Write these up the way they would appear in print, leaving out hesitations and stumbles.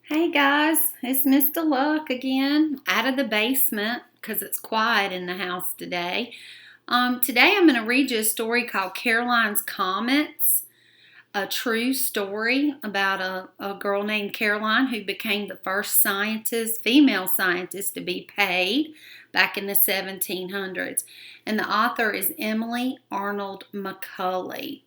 Hey guys, it's Miss DeLuck again, out of the basement because it's quiet in the house today. Today I'm going to read you a story called Caroline's Comets, a true story about a girl named Caroline who became the first female scientist to be paid back in the 1700s. And the author is Emily Arnold McCully.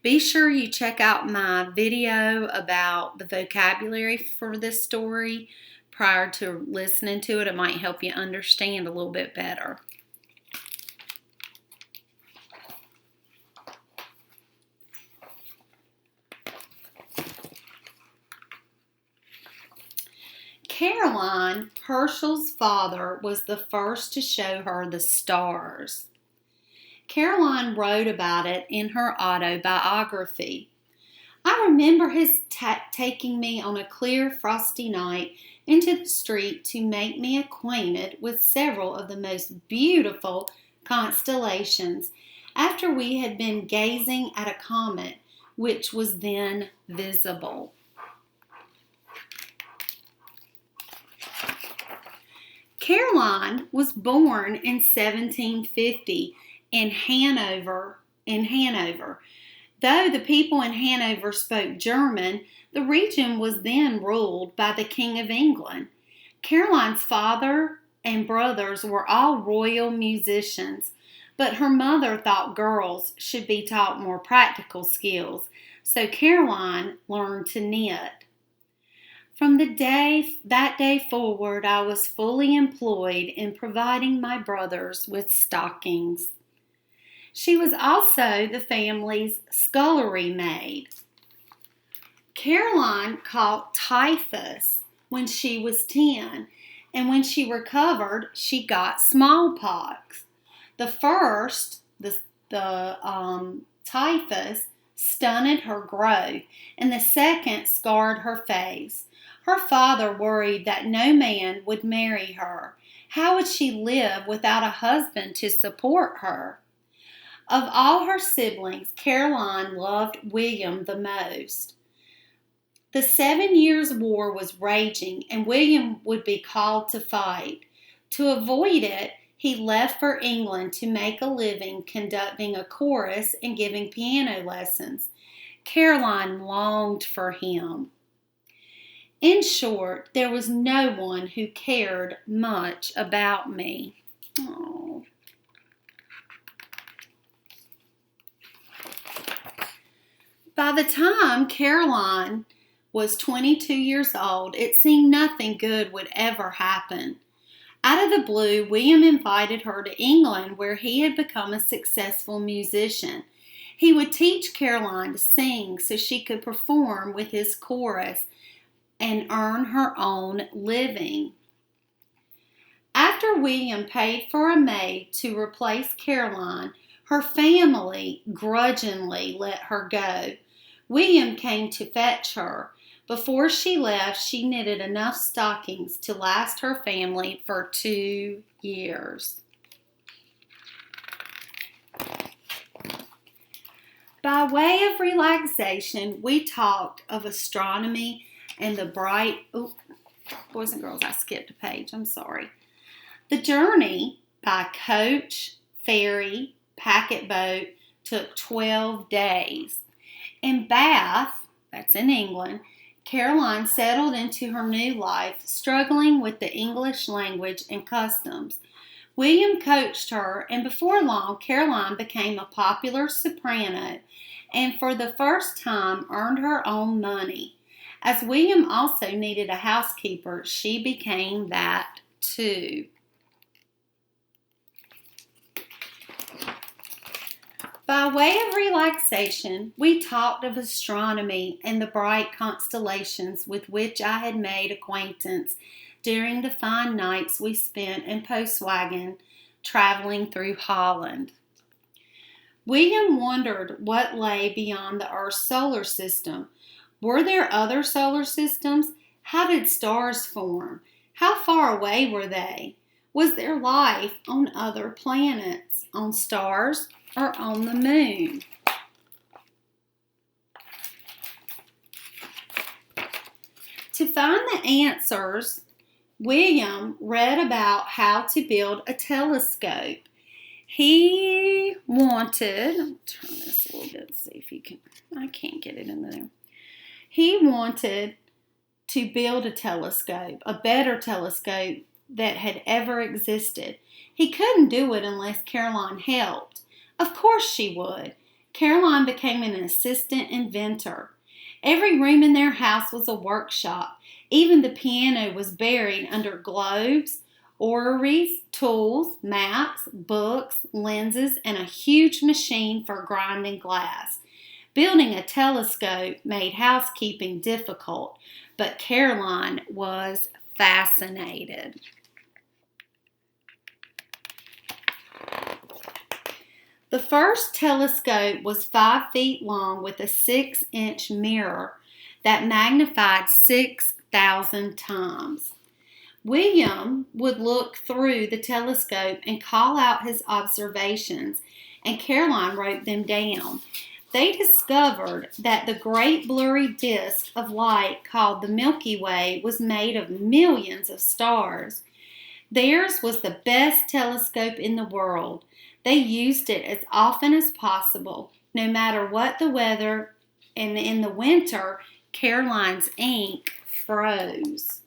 Be sure you check out my video about the vocabulary for this story prior to listening to it. It might help you understand a little bit better. Caroline, Herschel's father, was the first to show her the stars. Caroline wrote about it in her autobiography. I remember his taking me on a clear, frosty night into the street to make me acquainted with several of the most beautiful constellations after we had been gazing at a comet which was then visible. Caroline was born in 1750 in Hanover. Though the people in Hanover spoke German, the region was then ruled by the King of England. Caroline's father and brothers were all royal musicians, but her mother thought girls should be taught more practical skills, so Caroline learned to knit. From that day forward, I was fully employed in providing my brothers with stockings. She was also the family's scullery maid. Caroline caught typhus when she was 10, and when she recovered, she got smallpox. The first, the typhus, stunted her growth, and the second scarred her face. Her father worried that no man would marry her. How would she live without a husband to support her? Of all her siblings, Caroline loved William the most. The 7 Years' War was raging, and William would be called to fight. To avoid it, he left for England to make a living conducting a chorus and giving piano lessons. Caroline longed for him. In short, there was no one who cared much about me. Oh. By the time Caroline was 22 years old, it seemed nothing good would ever happen. Out of the blue, William invited her to England, where he had become a successful musician. He would teach Caroline to sing so she could perform with his chorus and earn her own living. After William paid for a maid to replace Caroline, her family grudgingly let her go. William came to fetch her. Before she left, she knitted enough stockings to last her family for 2 years. By way of relaxation, we talked of astronomy and the bright... boys and girls, I skipped a page. I'm sorry. The journey by coach, ferry, packet boat took 12 days. In Bath, that's in England, Caroline settled into her new life, struggling with the English language and customs. William coached her, and before long, Caroline became a popular soprano and for the first time earned her own money. As William also needed a housekeeper, she became that too. By way of relaxation, we talked of astronomy and the bright constellations with which I had made acquaintance during the fine nights we spent in Postwagen traveling through Holland. William wondered what lay beyond the Earth's solar system. Were there other solar systems? How did stars form? How far away were they? Was there life on other planets, on stars, or on the moon? To find the answers, William read about how to build a telescope. He wanted, I'll turn this a little bit, see if you can, I can't get it in there. He wanted to build a telescope, a better telescope that had ever existed. He couldn't do it unless Caroline helped. Of course she would. Caroline became an assistant inventor. Every room in their house was a workshop. Even the piano was buried under globes, orreries, tools, maps, books, lenses, and a huge machine for grinding glass. Building a telescope made housekeeping difficult, but Caroline was fascinated. The first telescope was 5 feet long with a 6-inch mirror that magnified 6,000 times. William would look through the telescope and call out his observations, and Caroline wrote them down. They discovered that the great blurry disk of light called the Milky Way was made of millions of stars. Theirs was the best telescope in the world. They used it as often as possible, no matter what the weather, and in the winter, Caroline's ink froze.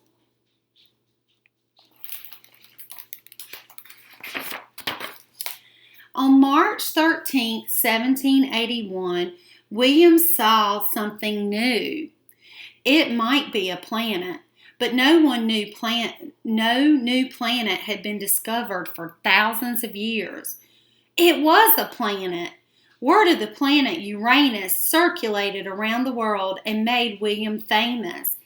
On March 13, 1781, William saw something new. It might be a planet, but no new planet had been discovered for thousands of years. It was a planet. Word of the planet Uranus circulated around the world and made William famous.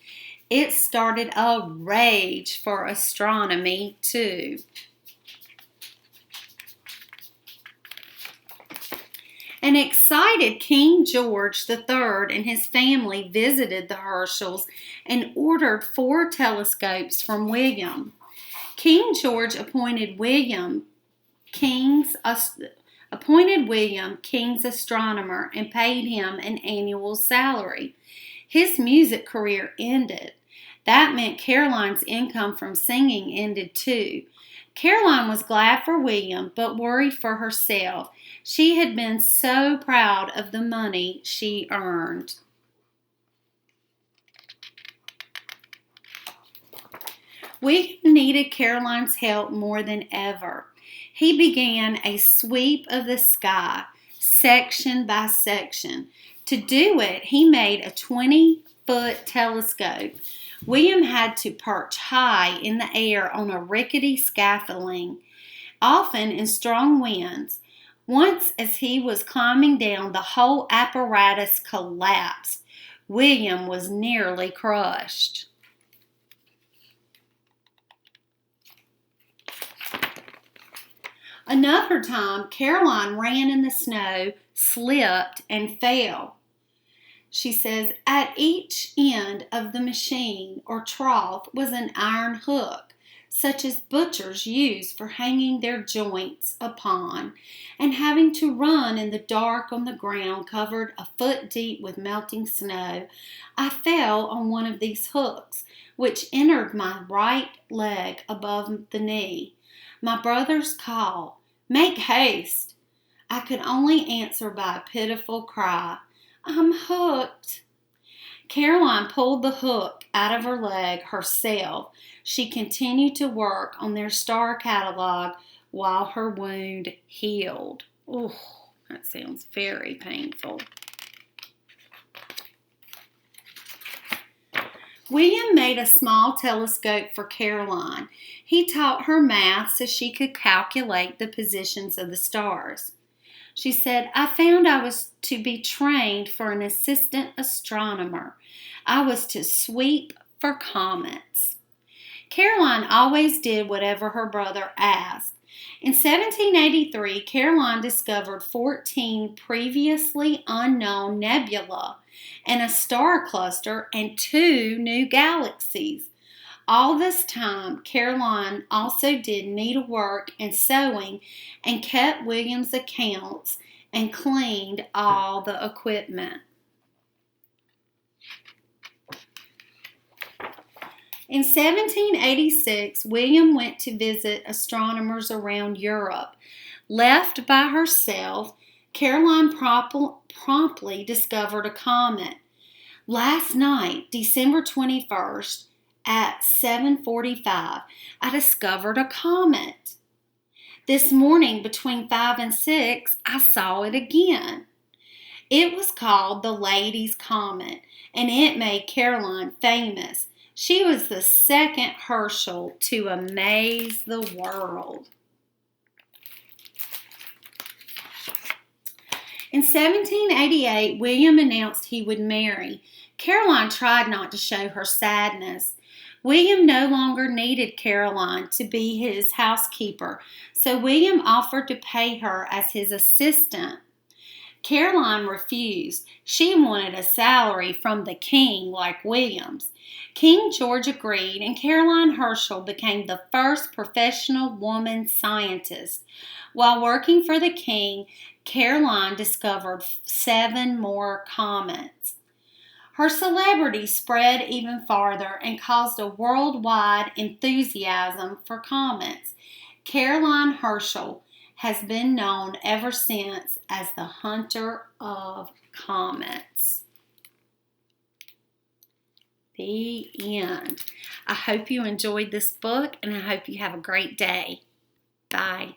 It started a rage for astronomy, too. An excited King George III and his family visited the Herschels and ordered 4 telescopes from William. King George appointed William King's astronomer and paid him an annual salary. His music career ended. That meant Caroline's income from singing ended too. Caroline was glad for William, but worried for herself. She had been so proud of the money she earned. William needed Caroline's help more than ever. He began a sweep of the sky, section by section. To do it, he made a 20-foot telescope. William had to perch high in the air on a rickety scaffolding, often in strong winds. Once, as he was climbing down, the whole apparatus collapsed. William was nearly crushed. Another time, Caroline ran in the snow, slipped, and fell. She says, at each end of the machine or trough was an iron hook, such as butchers use for hanging their joints upon, and having to run in the dark on the ground covered a foot deep with melting snow, I fell on one of these hooks, which entered my right leg above the knee. My brother's call, "Make haste!" I could only answer by a pitiful cry, "I'm hooked." Caroline pulled the hook out of her leg herself. She continued to work on their star catalog while her wound healed. Oh, that sounds very painful. William made a small telescope for Caroline. He taught her math so she could calculate the positions of the stars. She said, I found I was to be trained for an assistant astronomer. I was to sweep for comets. Caroline always did whatever her brother asked. In 1783, Caroline discovered 14 previously unknown nebulae and a star cluster and 2 new galaxies. All this time, Caroline also did needlework and sewing and kept William's accounts and cleaned all the equipment. In 1786, William went to visit astronomers around Europe. Left by herself, Caroline promptly discovered a comet. Last night, December 21st, at 7:45, I discovered a comet. This morning, between 5 and 6, I saw it again. It was called the Lady's Comet, and it made Caroline famous. She was the second Herschel to amaze the world. In 1788, William announced he would marry. Caroline tried not to show her sadness. William no longer needed Caroline to be his housekeeper, so William offered to pay her as his assistant. Caroline refused. She wanted a salary from the king like William's. King George agreed, and Caroline Herschel became the first professional woman scientist. While working for the king, Caroline discovered 7 more comets. Her celebrity spread even farther and caused a worldwide enthusiasm for comets. Caroline Herschel has been known ever since as the hunter of comets. The end. I hope you enjoyed this book, and I hope you have a great day. Bye.